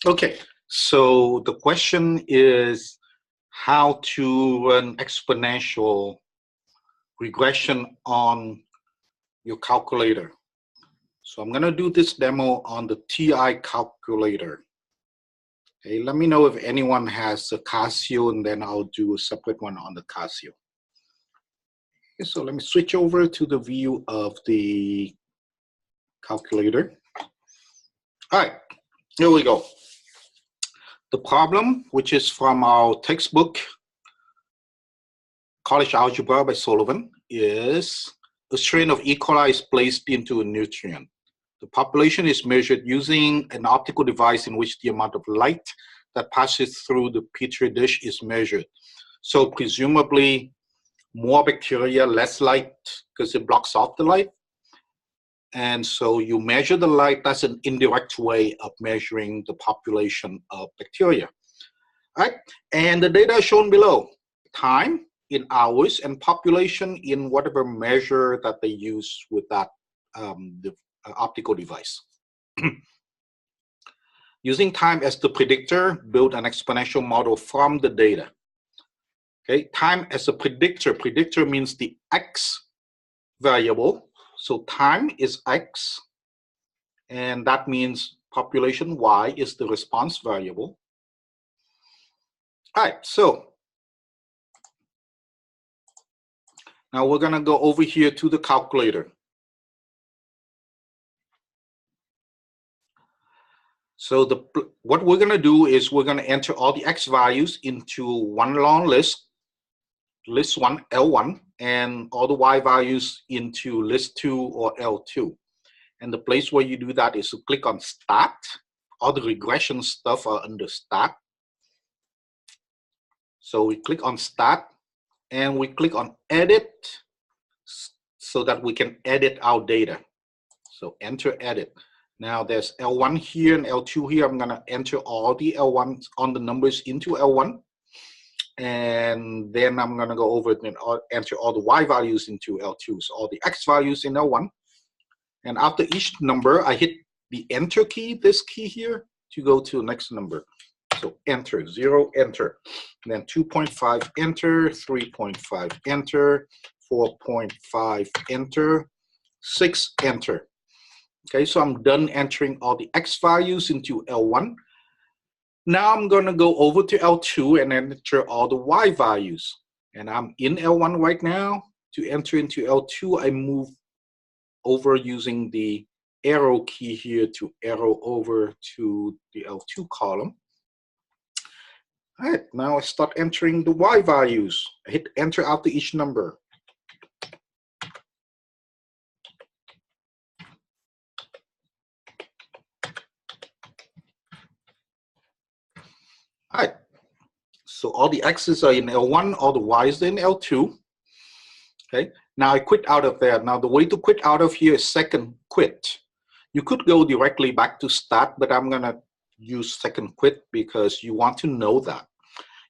Okay, so the question is how to run exponential regression on your calculator. So I'm going to do this demo on the TI calculator. Okay, let me know if anyone has a Casio, and then I'll do a separate one on the Casio. Okay, so let me switch over to the view of the calculator. All right, here we go. The problem, which is from our textbook, College Algebra by Sullivan, is a strain of E. coli is placed into a nutrient. The population is measured using an optical device in which the amount of light that passes through the petri dish is measured. So presumably more bacteria, less light, because it blocks off the light. And so you measure the light. That's an indirect way of measuring the population of bacteria. All right? And the data is shown below. Time in hours and population in whatever measure that they use with that optical device. Using time as the predictor, build an exponential model from the data. Okay, time as a predictor. Predictor means the x variable. So time is x, and that means population y is the response variable. All right, so now we're going to go over here to the calculator. So what we're going to do is we're going to enter all the x values into one long list, list 1, L1, and all the y values into list 2 or L2. And the place where you do that is to click on Start. All the regression stuff are under Start. So we click on Start, and we click on Edit so that we can edit our data. So enter Edit. Now there's L1 here and L2 here. I'm going to enter all the L1s on the numbers into L1. And then I'm going to go over and enter all the Y values into L2. So all the X values in L1. And after each number, I hit the Enter key, this key here, to go to the next number. So enter, 0, enter. And then 2.5, enter, 3.5, enter, 4.5, enter, 6, enter. Okay, so I'm done entering all the X values into L1. Now I'm going to go over to L2 and enter all the Y values. And I'm in L1 right now. To enter into L2, I move over using the arrow key here to arrow over to the L2 column. All right, now I start entering the Y values. I hit enter after each number. All right, so all the X's are in L1, all the Y's are in L2. Okay, now I quit out of there. Now the way to quit out of here is second quit. You could go directly back to start, but I'm gonna use second quit because you want to know that.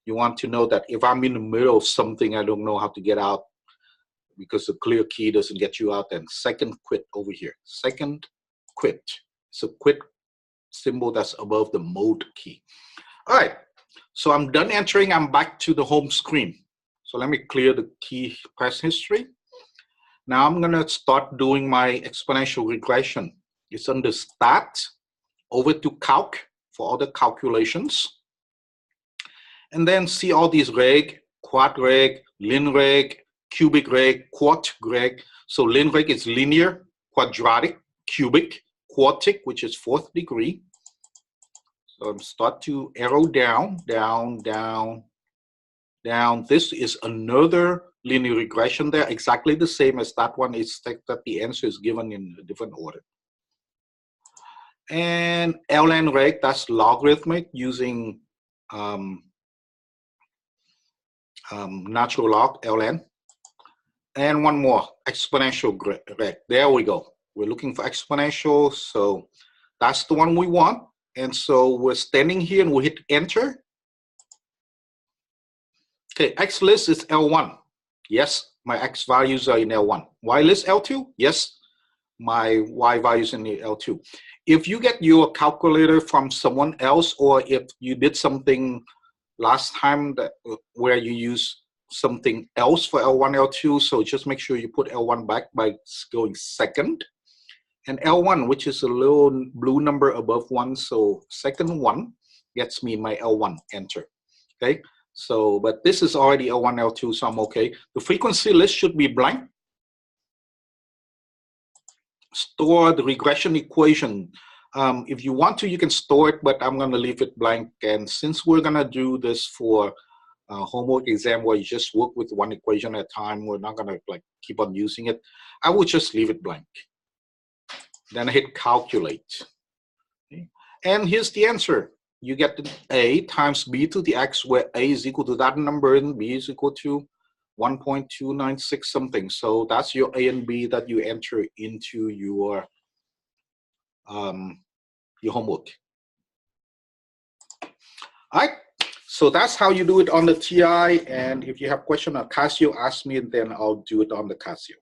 You want to know that if I'm in the middle of something, I don't know how to get out because the clear key doesn't get you out, then second quit over here. Second quit. It's a quit symbol that's above the mode key. All right, so I'm done entering. I'm back to the home screen. So let me clear the key press history. Now I'm gonna start doing my exponential regression. It's under Start, over to Calc for all the calculations. And then see all these reg, quad reg, lin reg, cubic reg, quart reg. So lin reg is linear, quadratic, cubic, quartic, which is 4th degree. So I'm start to arrow down, down, down, down. This is another linear regression there, exactly the same as that one, except that the answer is given in a different order. And ln reg, that's logarithmic using natural log, ln. And one more, exponential reg. There we go. We're looking for exponential, so that's the one we want. And so we're standing here and we hit enter. Okay, X list is L1. Yes, my X values are in L1. Y list L2? Yes, my y values in the L2. If you get your calculator from someone else, or if you did something last time that where you use something else for L1, L2, so just make sure you put L1 back by going second. And L1, which is a little blue number above 1, so second 1 gets me my L1, enter. Okay, so, but this is already L1, L2, so I'm okay. The frequency list should be blank. Store the regression equation. If you want to, you can store it, but I'm gonna leave it blank. And since we're gonna do this for homework exam where you just work with one equation at a time, we're not gonna like keep on using it. I would just leave it blank. Then I hit calculate. Okay. And here's the answer. You get a times b to the x, where a is equal to that number and b is equal to 1.296 something. So that's your a and b that you enter into your homework. All right. So that's how you do it on the TI. And if you have question on Casio, ask me, and then I'll do it on the Casio.